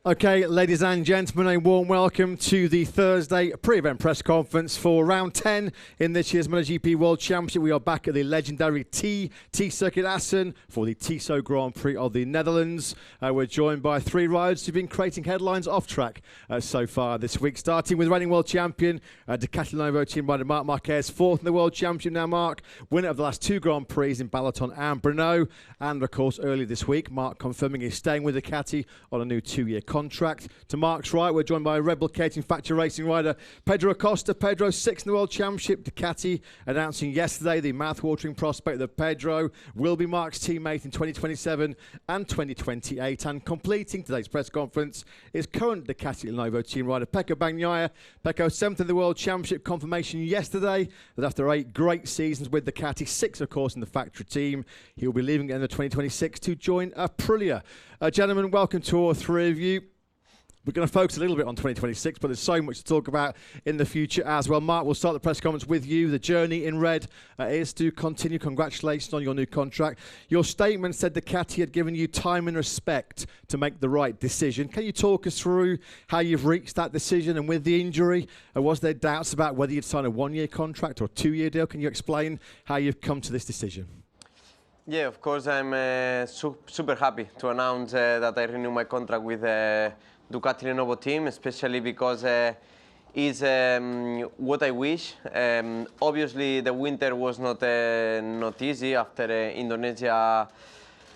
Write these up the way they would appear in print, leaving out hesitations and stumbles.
Okay, ladies and gentlemen, a warm welcome to the Thursday pre-event press conference for round 10 in this year's MotoGP World Championship. We are back at the legendary T Circuit Assen for the Tissot Grand Prix of the Netherlands. We're joined by three riders who've been creating headlines off track so far this week, starting with reigning world champion Ducati Lenovo team rider Marc Marquez, fourth in the World Championship now. Marc, winner of the last two Grand Prix in Balaton and Brno, and of course earlier this week Marc confirming he's staying with Ducati on a new 2-year contract. To Marc's right, we're joined by replicating factory racing rider Pedro Acosta. Pedro, sixth in the World Championship. Ducati announcing yesterday the mouth-watering prospect that Pedro will be Marc's teammate in 2027 and 2028. And completing today's press conference is current Ducati Lenovo team rider Pecco Bagnaia. Pecco, seventh in the World Championship, confirmation yesterday that after 8 great seasons with Ducati, 6 of course in the factory team, he'll be leaving at the end of 2026 to join Aprilia. Gentlemen, welcome to all three of you. We're going to focus a little bit on 2026, but there's so much to talk about in the future as well. Marc, we'll start the press conference with you. The journey in red is to continue. Congratulations on your new contract. Your statement said Ducati had given you time and respect to make the right decision. Can you talk us through how you've reached that decision? And with the injury, was there doubts about whether you'd sign a 1-year contract or a 2-year deal? Can you explain how you've come to this decision? Yeah, of course, I'm super happy to announce that I renew my contract with Ducati Lenovo team, especially because it's what I wish. Obviously, the winter was not easy after Indonesia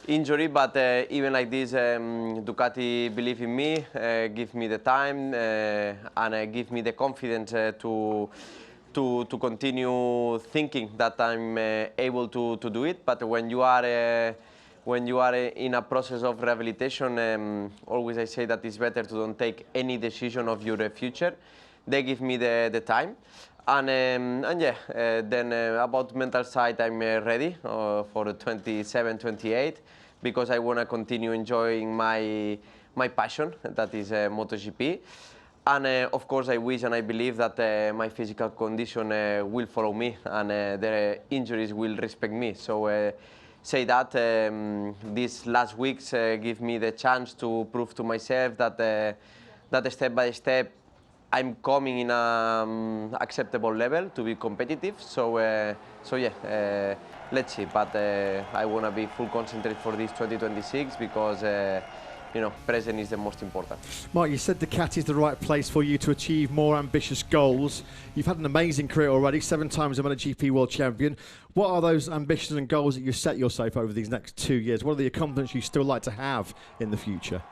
injury, but even like this, Ducati believe in me, give me the time, and give me the confidence to continue thinking that I'm able to do it. But when you are in a process of rehabilitation, always I say that it's better to don't take any decision of your future. They give me the time, and yeah. Then about mental side, I'm ready for 27, 28, because I want to continue enjoying my passion, that is MotoGP. And of course, I wish and I believe that my physical condition will follow me, and the injuries will respect me. So say that these last weeks give me the chance to prove to myself that step by step I'm coming in a acceptable level to be competitive. So yeah, let's see. But I want to be full concentrated for this 2026 because. Present is the most important. Marc, you said Ducati is the right place for you to achieve more ambitious goals. You've had an amazing career already, 7 times a MotoGP World Champion. What are those ambitions and goals that you set yourself over these next 2 years? What are the accomplishments you still like to have in the future?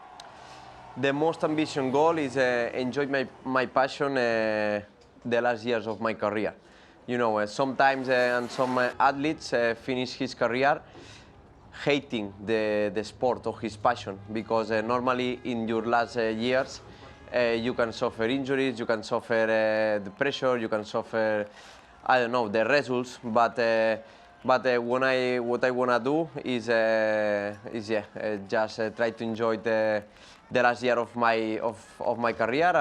The most ambitious goal is enjoy my passion the last years of my career. Sometimes and some athletes finish his career hating the sport or his passion, because normally in your last years you can suffer injuries, you can suffer the pressure, you can suffer, I don't know, the results. But what I want to do is just try to enjoy the last year of my career,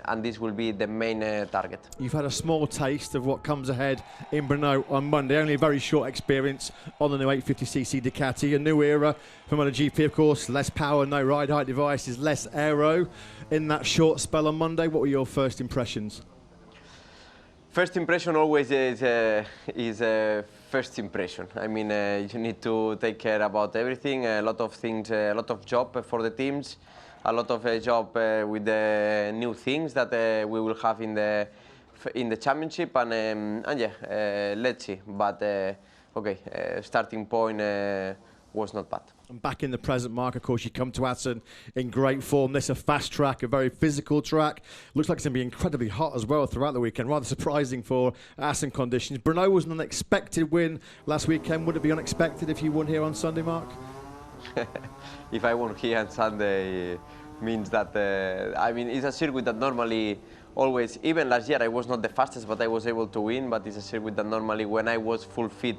and this will be the main target. You've had a small taste of what comes ahead in Brno on Monday, only a very short experience on the new 850cc Ducati, a new era for MotoGP, of course, less power, no ride height devices, less aero. In that short spell on Monday, what were your first impressions? First impression always is first impression. I mean, you need to take care about everything, a lot of things, a lot of job for the teams, a lot of job with the new things that we will have in the championship, and yeah, let's see. But okay, starting point was not bad. And back in the present, Marc, of course, you come to Assen in great form. This is a fast track, a very physical track. Looks like it's going to be incredibly hot as well throughout the weekend. Rather surprising for Assen conditions. Brno was an unexpected win last weekend. Would it be unexpected if you won here on Sunday, Marc? If I won here on Sunday, means that, I mean, it's a circuit that normally always, even last year I was not the fastest, but I was able to win. But it's a circuit that normally when I was full fit,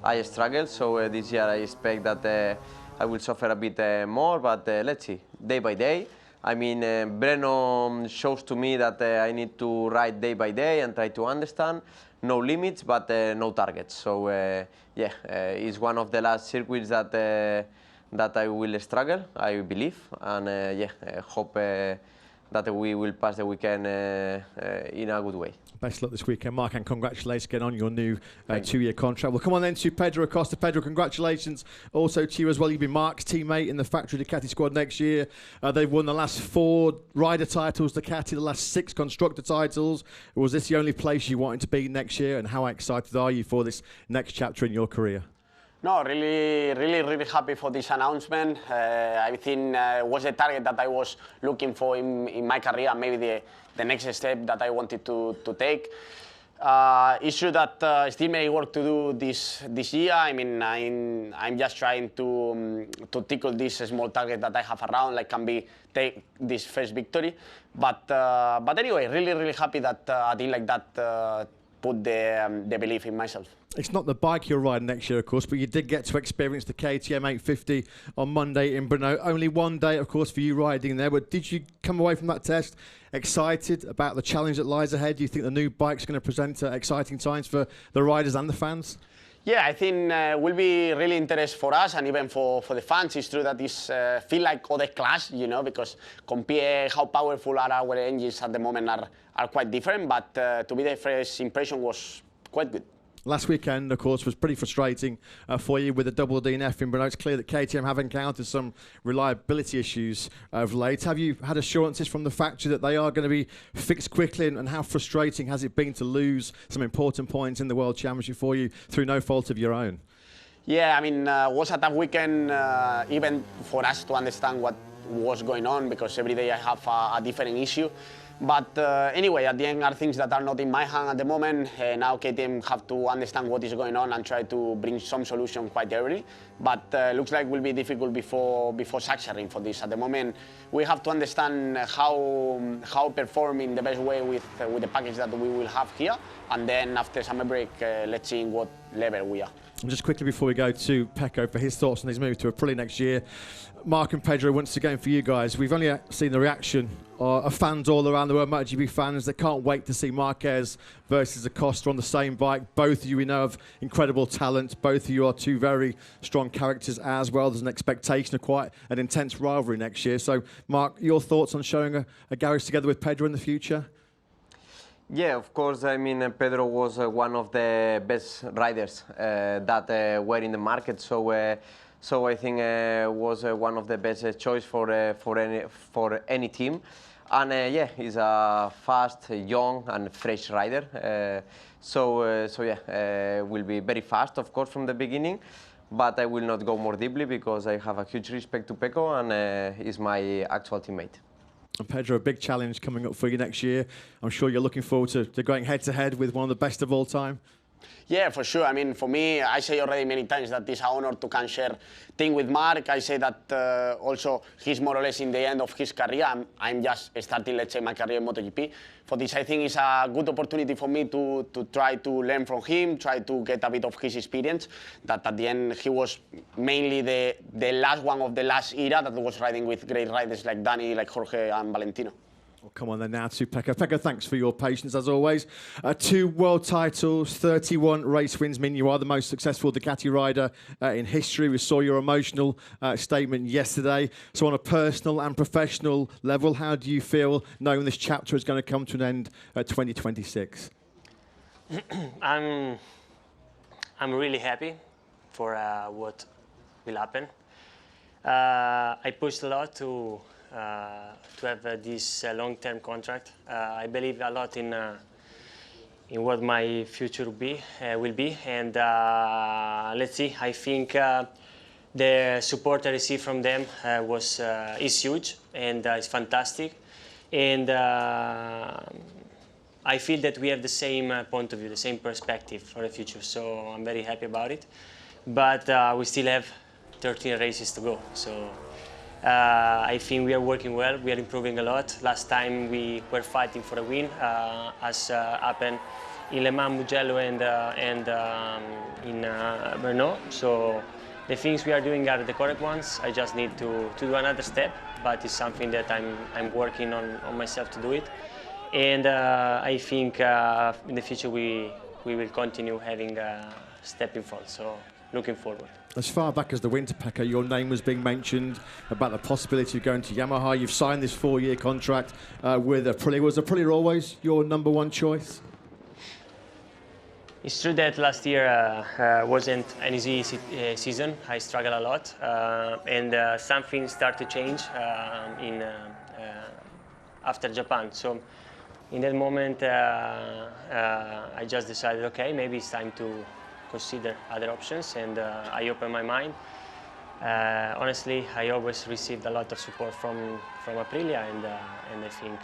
I struggled. So this year I expect that I will suffer a bit more, but let's see, day by day. I mean, Brno shows to me that I need to ride day by day and try to understand. No limits, but no targets. So yeah, it's one of the last circuits that that I will struggle, I believe, and yeah, hope that we will pass the weekend in a good way. Best luck this weekend, Marc, and congratulations again on your new 2-year contract. We'll come on then to Pedro Acosta. Pedro, congratulations also to you as well. You've been Marc's teammate in the factory Ducati squad next year. They've won the last 4 rider titles, Ducati, the last 6 constructor titles. Was this the only place you wanted to be next year, and how excited are you for this next chapter in your career? No, really happy for this announcement. I think it was the target that I was looking for in my career, maybe the next step that I wanted to take. It's true that still may work to do this year. I mean, I'm just trying to tickle this small target that I have around, like take this first victory. But anyway, really happy that a team like that put the belief in myself. It's not the bike you're riding next year, of course, but you did get to experience the KTM 850 on Monday in Brno. Only one day, of course, for you riding there. But did you come away from that test excited about the challenge that lies ahead? Do you think the new bike's going to present exciting times for the riders and the fans? Yeah, I think will be really interesting for us and even for the fans. It's true that this feel like other class, you know, because compare how powerful are our engines at the moment are quite different. But to be the first impression was quite good. Last weekend, of course, was pretty frustrating for you with the double DNF in Brno. It's clear that KTM have encountered some reliability issues of late. Have you had assurances from the factory that they are going to be fixed quickly, and how frustrating has it been to lose some important points in the World Championship for you through no fault of your own? Yeah, I mean, it was a tough weekend even for us to understand what was going on, because every day I have a different issue. But anyway, at the end are things that are not in my hand at the moment. Now KTM have to understand what is going on and try to bring some solution quite early. But looks like it will be difficult before succeeding for this. At the moment, we have to understand how perform in the best way with the package that we will have here. And then after summer break, let's see in what level we are. And just quickly before we go to Pecco for his thoughts on his move to Aprilia next year, Marc and Pedro, once again for you guys, we've only seen the reaction of fans all around the world, MotoGP fans that can't wait to see Marquez versus Acosta on the same bike. Both of you, we know, have incredible talent. Both of you are 2 very strong characters as well. There's an expectation of quite an intense rivalry next year. So, Marc, your thoughts on showing a garage together with Pedro in the future? Yeah, of course. I mean, Pedro was one of the best riders that were in the market. So I think was one of the best choice for any team. And yeah, he's a fast, young, and fresh rider. So yeah, will be very fast, of course, from the beginning. But I will not go more deeply because I have a huge respect to Pecco, and he's my actual teammate. And Pedro, a big challenge coming up for you next year. I'm sure you're looking forward to going head-to-head with one of the best of all time. Yeah, for sure. I mean, for me, I say already many times that it's an honor to can share thing with Marc. I say that also he's more or less in the end of his career. I'm just starting, let's say, my career in MotoGP. For this, I think it's a good opportunity for me to try to learn from him, try to get a bit of his experience. That at the end, he was mainly the last one of the last era that was riding with great riders like Danny, like Jorge and Valentino. Well, come on then now to Pecco. Pecco, thanks for your patience as always. 2 world titles, 31 race wins mean you are the most successful Ducati rider in history. We saw your emotional statement yesterday. So on a personal and professional level, how do you feel knowing this chapter is going to come to an end at 2026? I'm really happy for what will happen. I pushed a lot to have this long-term contract. I believe a lot in what my future will be, and let's see. I think the support I received from them is huge, and it's fantastic. And I feel that we have the same point of view, the same perspective for the future. So I'm very happy about it. But we still have 13 races to go. So. I think we are working well, we are improving a lot. Last time we were fighting for a win, as happened in Le Mans, Mugello and in Brno. So the things we are doing are the correct ones. I just need to do another step, but it's something that I'm working on myself to do it. And I think in the future we will continue having a step in front, so looking forward. As far back as the winter, Pekka, your name was being mentioned about the possibility of going to Yamaha. You've signed this 4-year contract with Aprilia. Was Aprilia always your number one choice? It's true that last year wasn't an easy season. I struggled a lot, and something started to change after Japan. So in that moment, I just decided, okay, maybe it's time to consider other options, and I opened my mind. Honestly, I always received a lot of support from Aprilia, and I think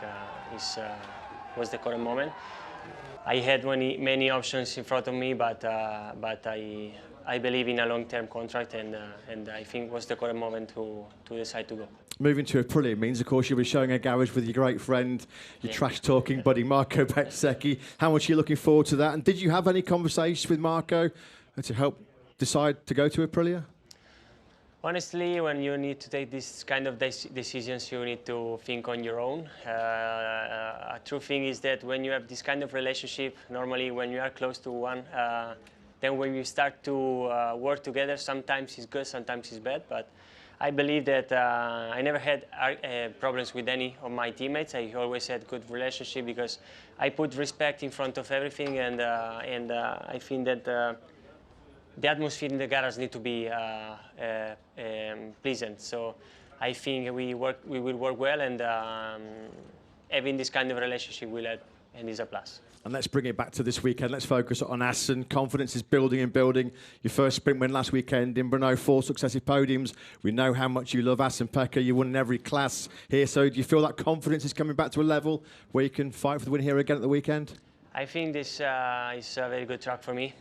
this was the correct moment. I had many options in front of me, but I believe in a long-term contract, and I think it was the correct moment to decide to go. Moving to Aprilia means, of course, you'll be sharing a garage with your great friend, your trash-talking buddy, Marco Bezzecchi. How much are you looking forward to that? And did you have any conversations with Marco to help decide to go to Aprilia? Honestly, when you need to take this kind of decisions, you need to think on your own. A true thing is that when you have this kind of relationship, normally when you are close to one, then when you start to work together, sometimes it's good, sometimes it's bad. But I believe that I never had problems with any of my teammates. I always had good relationship because I put respect in front of everything, and I think that the atmosphere in the garage needs to be pleasant. So I think we will work well, and having this kind of relationship will help, and is a plus. And let's bring it back to this weekend. Let's focus on Assen. Confidence is building and building. Your first sprint win last weekend in Brno, 4 successive podiums. We know how much you love Assen, Pekka. You won in every class here. So do you feel that confidence is coming back to a level where you can fight for the win here again at the weekend? I think this is a very good track for me.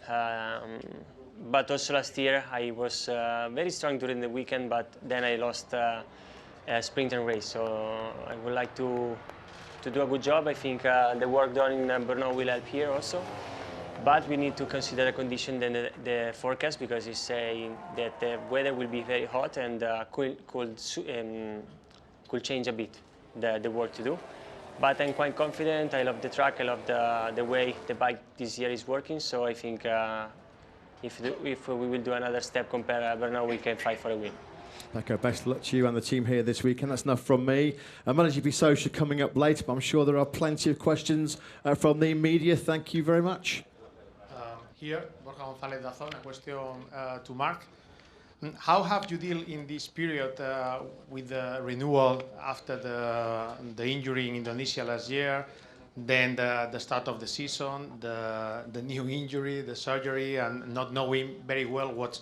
But also last year I was very strong during the weekend, but then I lost a sprint and race. So I would like to do a good job. I think the work done in Brno will help here also. But we need to consider the condition and the forecast, because it's saying that the weather will be very hot and could change a bit the work to do. But I'm quite confident. I love the track. I love the way the bike this year is working. So I think if we will do another step compared to Brno, we can fight for a win. Pekka, best of luck to you and the team here this weekend. That's enough from me. MotoGP Social coming up later, but I'm sure there are plenty of questions from the media. Thank you very much. Here, Borja González Dazón, a question to Marc. How have you dealt in this period with the renewal after the injury in Indonesia last year, then the start of the season, the new injury, the surgery, and not knowing very well what's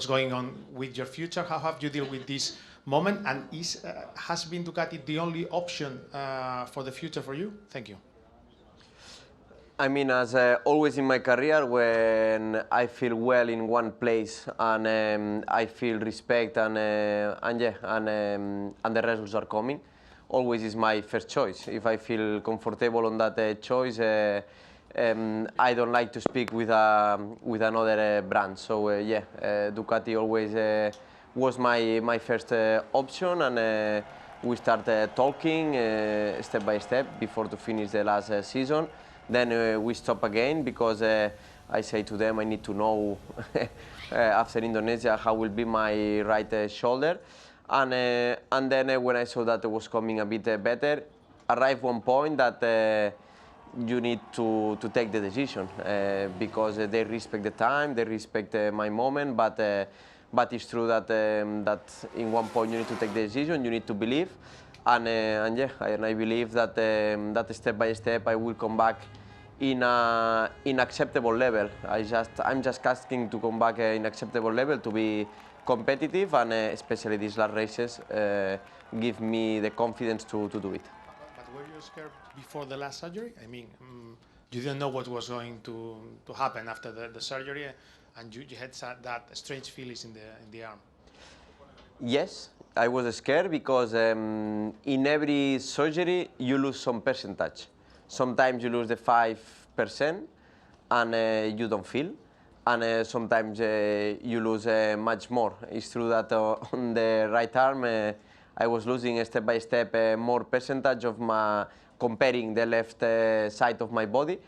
going on with your future? How have you dealt with this moment? And has been Ducati the only option for the future for you? Thank you. I mean, as always in my career, when I feel well in one place and I feel respect and the results are coming, always is my first choice. If I feel comfortable on that choice, I don't like to speak with another brand. So Ducati always was my first option, and we started talking step by step before to finish the last season. Then we stop again because I say to them I need to know after Indonesia how will be my right shoulder, and then when I saw that it was coming a bit better, arrived one point that you need to take the decision because they respect the time, they respect my moment, but it's true that in one point you need to take the decision, you need to believe. And I believe that that step by step I will come back in acceptable level. I'm just asking to come back in acceptable level to be competitive, and especially these last races give me the confidence to do it. But were you scared before the last surgery? I mean, you didn't know what was going to happen after the surgery, and you had that strange feelings in the arm. Yes, I was scared because in every surgery you lose some percentage. Sometimes you lose the 5% and you don't feel, and sometimes you lose much more. It's true that on the right arm I was losing step by step more percentage of my comparing the left side of my body,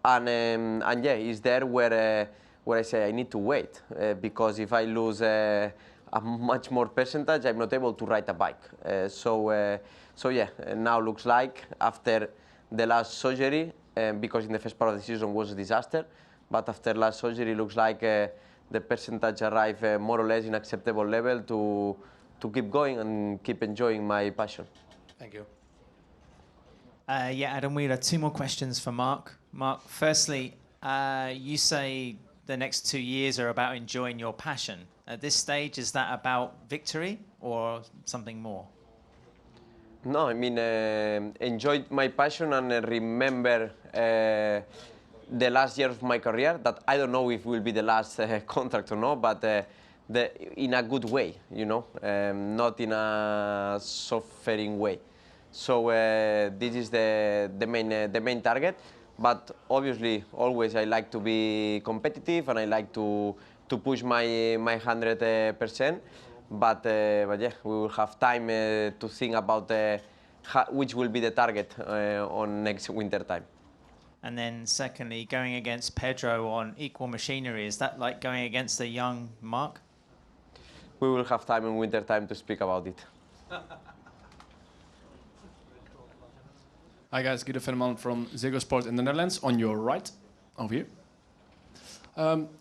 and yeah, it's there where where I say I need to wait because if I lose a much more percentage, I'm not able to ride a bike. So yeah, now looks like after the last surgery, because in the first part of the season was a disaster, but after last surgery looks like the percentage arrive more or less in acceptable level to keep going and keep enjoying my passion. Thank you. Yeah, Adam Wheeler, 2 more questions for Marc. Marc, firstly, you say the next 2 years are about enjoying your passion. At this stage, is that about victory or something more? No, I mean, enjoy my passion and remember the last year of my career, that I don't know if will be the last contract or not, but in a good way, you know, not in a suffering way. So this is the main target, but obviously always I like to be competitive and I like to push my 100%. But yeah, we will have time to think about which will be the target on next winter time. And then secondly, going against Pedro on equal machinery, is that like going against a young Marc? We will have time in winter time to speak about it. Hi guys, Guido Venneman from Ziggo Sport in the Netherlands, on your right, over here.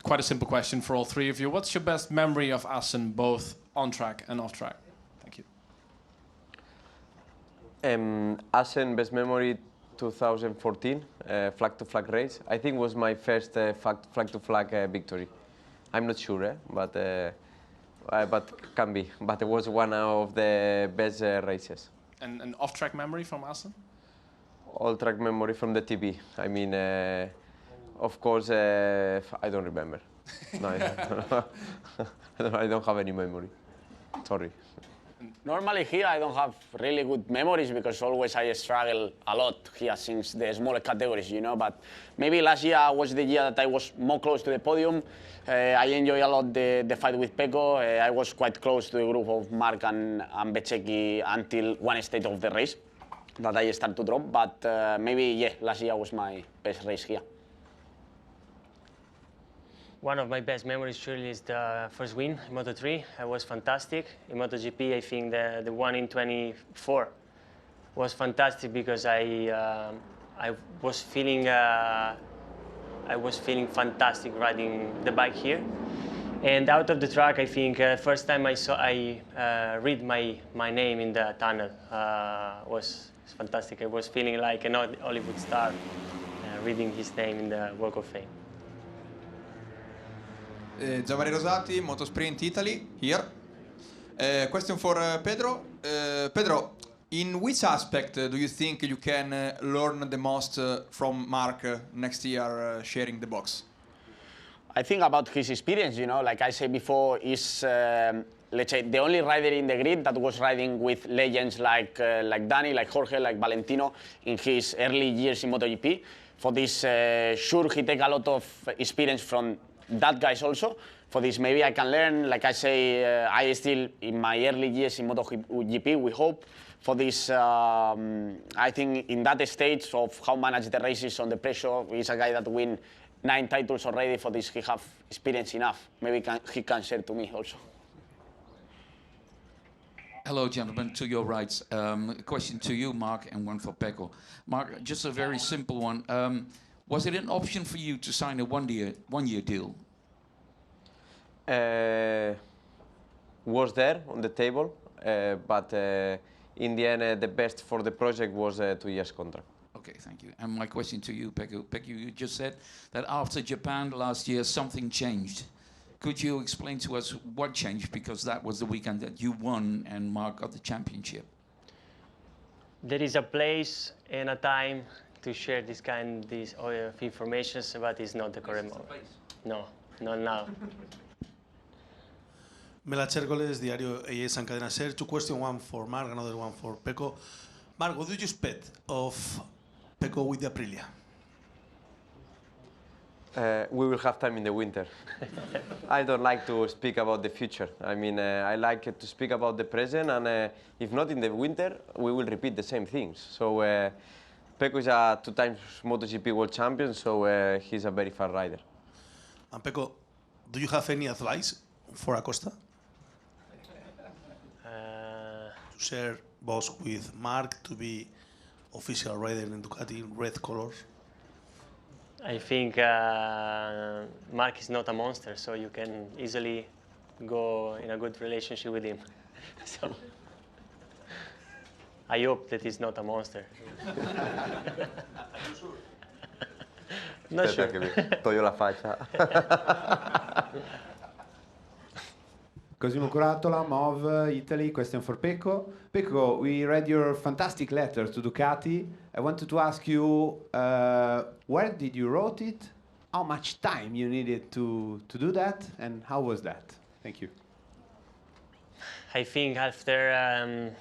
Quite a simple question for all 3 of you. What's your best memory of Assen, both on track and off track? Thank you. Assen best memory 2014 flag-to-flag race. I think was my first flag-to-flag victory. I'm not sure, but can be. But it was one of the best races. And an off-track memory from Assen? All-track memory from the TV. I mean, of course, I don't remember. No, I don't have any memory. Sorry. Normally here I don't have really good memories because always I struggle a lot here since the smaller categories, you know. But maybe last year was the year that I was more close to the podium. I enjoy a lot the fight with Pecco. I was quite close to the group of Marc and Bezzecchi until one stage of the race that I start to drop. But maybe, yeah, last year was my best race here. One of my best memories surely is the first win in Moto3. It was fantastic. In MotoGP, I think the one in 24 was fantastic because I was feeling fantastic riding the bike here. And out of the track, I think first time I read my name in the tunnel was fantastic. I was feeling like an Hollywood star reading his name in the Walk of Fame. Giovanni Rosati, Motosprint Italy, here. Question for Pedro. Pedro, in which aspect do you think you can learn the most from Marc next year sharing the box? I think about his experience, you know, like I said before, is let's say the only rider in the grid that was riding with legends like Dani, like Jorge, like Valentino in his early years in MotoGP. For this, sure, he take a lot of experience from that guys also. For this, maybe I can learn. Like I say, I still in my early years in MotoGP. We hope for this. I think in that stage of how manage the races on the pressure, he's a guy that win 9 titles already. For this, he have experience enough. Maybe he can share to me also. Hello, gentlemen. To your rights. A question to you, Marc, and one for Pecco. Marc, just a very simple one. Was it an option for you to sign a one-year deal? Was there on the table, but in the end, the best for the project was a 2 years contract. Okay, thank you. And my question to you, Pecco. Pecco, you just said that after Japan last year, something changed. Could you explain to us what changed? Because that was the weekend that you won and Marc got the championship. There is a place and a time to share this of information, but it's not the correct moment. No, not now. Mela Chergoles, Diario AS and Cadena Ser. 2 questions, one for Marc, another one for Pecco. Marc, what do you expect of Pecco with the Aprilia? We will have time in the winter. I don't like to speak about the future. I mean, I like to speak about the present, and if not in the winter, we will repeat the same things. So Pecco is a 2 times MotoGP world champion, so he's a very fast rider. And Pecco, do you have any advice for Acosta? To share both with Marc to be official rider in Ducati in red colors? I think Marc is not a monster, so you can easily go in a good relationship with him. So I hope that he's not a monster. Not sure. Che vi toglio la faccia. Cosimo Curatola, MOV Italy, question for Pecco. Pecco, we read your fantastic letter to Ducati. I wanted to ask you, where did you wrote it? How much time you needed to do that? And how was that? Thank you. I think after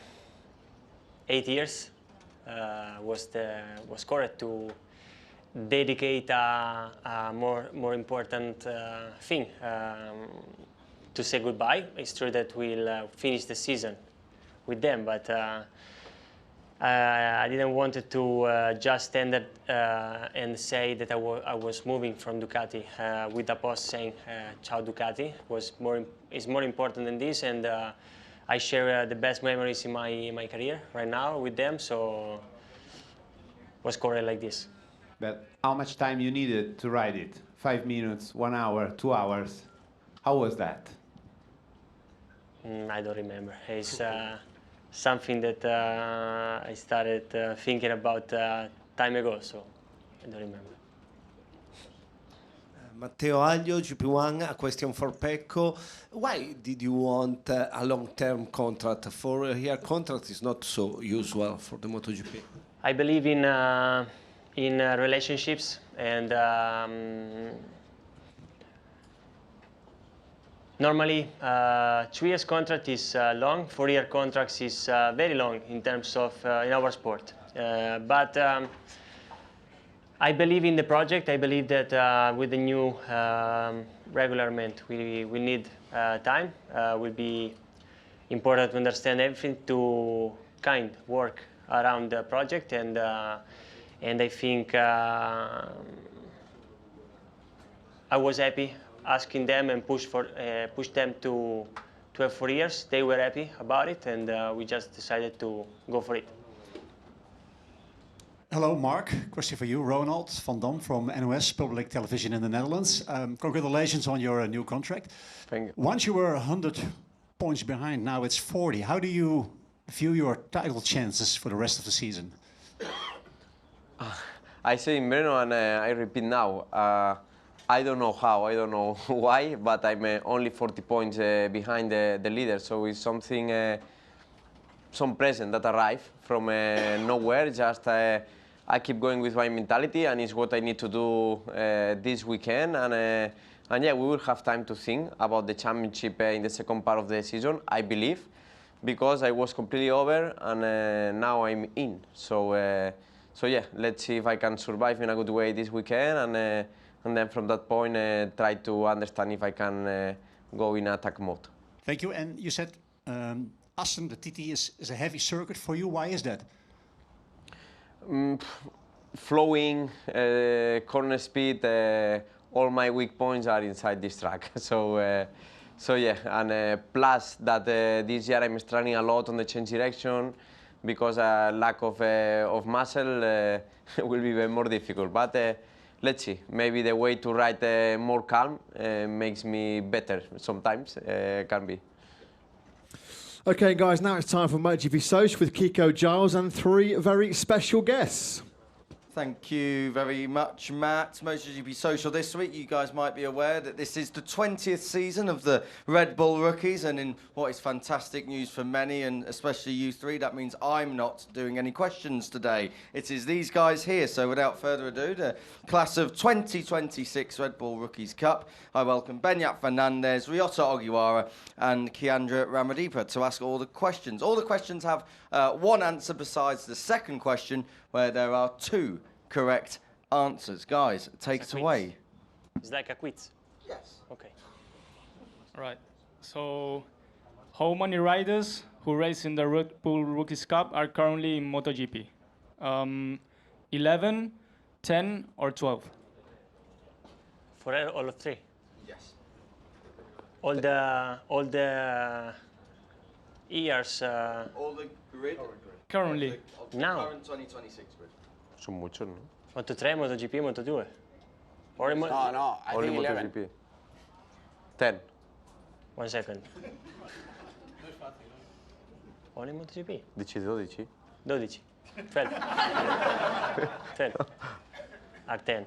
8 years was correct to dedicate a more important thing. To say goodbye. It's true that we'll finish the season with them, but I didn't want to just end it and say that I was moving from Ducati with a post saying "Ciao Ducati" is more important than this, and I share the best memories in my career right now with them, so was correct like this. But how much time you needed to write it? 5 minutes, 1 hour, 2 hours? How was that? I don't remember. It's something that I started thinking about time ago, so I don't remember. Matteo Aglio, GP1, a question for Pecco. Why did you want a long-term contract? 4-year contract is not so usual for the MotoGP. I believe in relationships, and normally 2 years contract is long, 4-year contracts is very long in terms of in our sport. But I believe in the project. I believe that with the new regularment we need time. Will be important to understand everything to work around the project, and I think I was happy asking them and push them to have 4 years. They were happy about it, and we just decided to go for it. Hello, Marc. Question for you. Ronald van Dam from NOS Public Television in the Netherlands. Congratulations on your new contract. Thank you. Once you were 100 points behind, now it's 40. How do you view your title chances for the rest of the season? I say in Brno, and I repeat now. I don't know how, I don't know why, but I'm only 40 points behind the leader. So it's something, some present that arrived from nowhere. Just I keep going with my mentality, and it's what I need to do this weekend. And yeah, we will have time to think about the championship in the second part of the season, I believe, because I was completely over, and now I'm in. So yeah, let's see if I can survive in a good way this weekend, and then from that point try to understand if I can go in attack mode. Thank you. And you said Assen, the TT, is a heavy circuit for you. Why is that? Flowing, corner speed, all my weak points are inside this track. So yeah, and plus that this year I'm struggling a lot on the change direction because lack of muscle will be even more difficult. But let's see, maybe the way to ride more calm makes me better sometimes, can be. Okay, guys, now it's time for MotoGP Social with Kiko Giles and 3 very special guests. Thank you very much, Matt. MotoGP Social this week, you guys might be aware that this is the 20th season of the Red Bull Rookies, and in what is fantastic news for many, and especially you 3, that means I'm not doing any questions today. It is these guys here, so without further ado, the class of 2026 Red Bull Rookies Cup, I welcome Benyat Fernandez, Ryota Ogiwara and Kiandra Ramadipa to ask all the questions. All the questions have one answer besides the second question, where there are 2 correct answers. Guys, take it away. It's like a quiz. Yes. Okay. All right. So, how many riders who race in the Red Bull Rookies Cup are currently in MotoGP? 11, 10, or 12? For all of 3. Yes. All the years. All the grid. Currently. Of the Now. current 2026 grid. Son muchos, ¿no? Moto3, MotoGP, Moto2. Or in No, I Only think 11. MotoGP. 10. 1 second. Only MotoGP? Dici 12. 12. 12. 12. Or 10.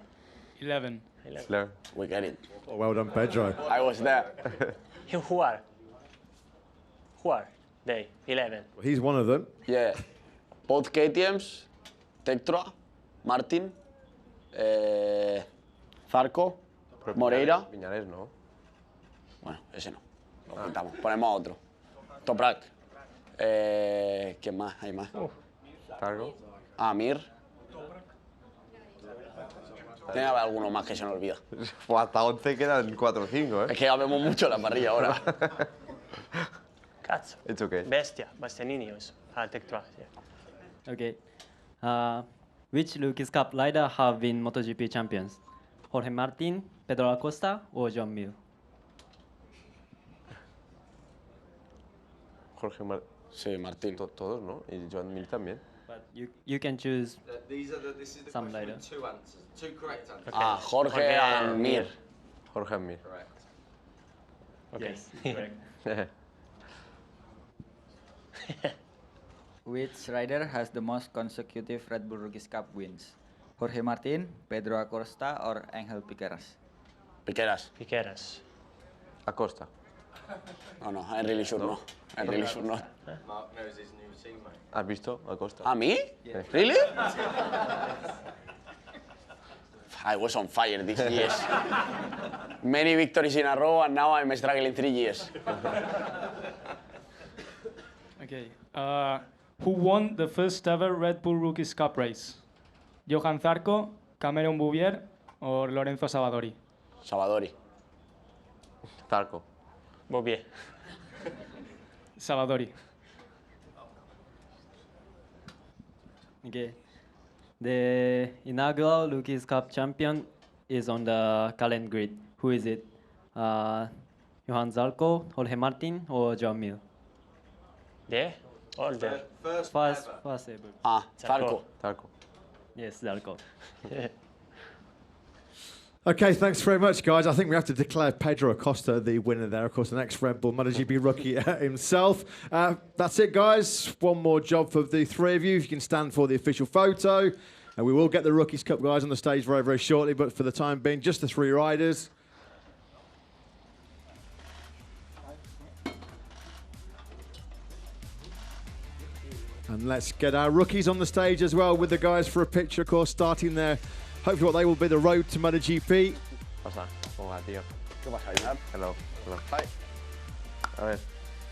11. 11. We get it. Oh, well done, Pedro. I was there. Who are? They? 11. He's one of them. Yeah. Both KTMs, Tectra, Martin, Zarco, Moreira. Viñales, ¿no? Bueno, ese no. Lo quitamos. Ponemos otro. Toprak. ¿Quién más? Hay más. Targo. Amir. Tiene que haber alguno más que se nos olvida. Hasta 11 quedan 4 o 5, ¿eh? Es que ya vemos mucho la parrilla ahora. Cazzo. It's okay. Bastianini also. Tectra, yeah. Okay. Which Lucas Cup rider have been MotoGP champions? Jorge Martin, Pedro Acosta, or John Mir? Jorge Sí, Martín. Todos, ¿no? Y Joan Mir también. But you can choose This is the some question rider. with 2 answers. 2 correct answers. Ah, Jorge and Mir. Jorge and Mir. Correct. Okay. Yes, correct. Which rider has the most consecutive Red Bull Rookies Cup wins? Jorge Martin, Pedro Acosta, or Angel Piqueras? Piqueras. Acosta. No, I'm really sure no. I'm really sure not. Mark knows his new teammate. ¿Has visto? Acosta. ¿A mí? Yeah. Really? I was on fire these years. Many victories in a row, and now I'm struggling 3 years. Okay. Who won the first ever Red Bull Rookies Cup race? Johan Zarco, Cameron Bouvier, or Lorenzo Savadori? Savadori. Zarco. Bouvier. Savadori. Okay. The inaugural Lucas Cup champion is on the calendar grid. Who is it? Johan Zarco, Jorge Martin, or Joan Mir? There? All there. First ever. Ah, Zarco. Zarco. Yes, Zarco. Okay, thanks very much, guys. I think we have to declare Pedro Acosta the winner there. Of course, an ex-Red Bull MotoGP rookie himself. That's it, guys. One more job for the three of you. If you can stand for the official photo. And we will get the Rookies Cup guys on the stage very, very shortly. But for the time being, just the 3 riders. And let's get our rookies on the stage as well with the guys for a picture, of course, starting there. Hopefully what they will be the road to MotoGP. Pasa, ¿cómo va, tío? ¿Qué pasa, Ainar? Hello. Hello. Hi. A ver.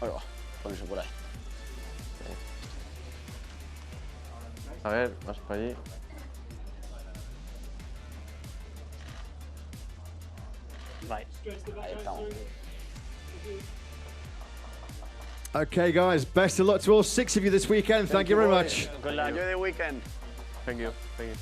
Ahí va, ponese por ahí. A ver, vas para allí. Right. Ahí estamos. Okay, guys, best of luck to all 6 of you this weekend. Thank you very much. Good luck. Enjoy the weekend. Thank you. Thank you.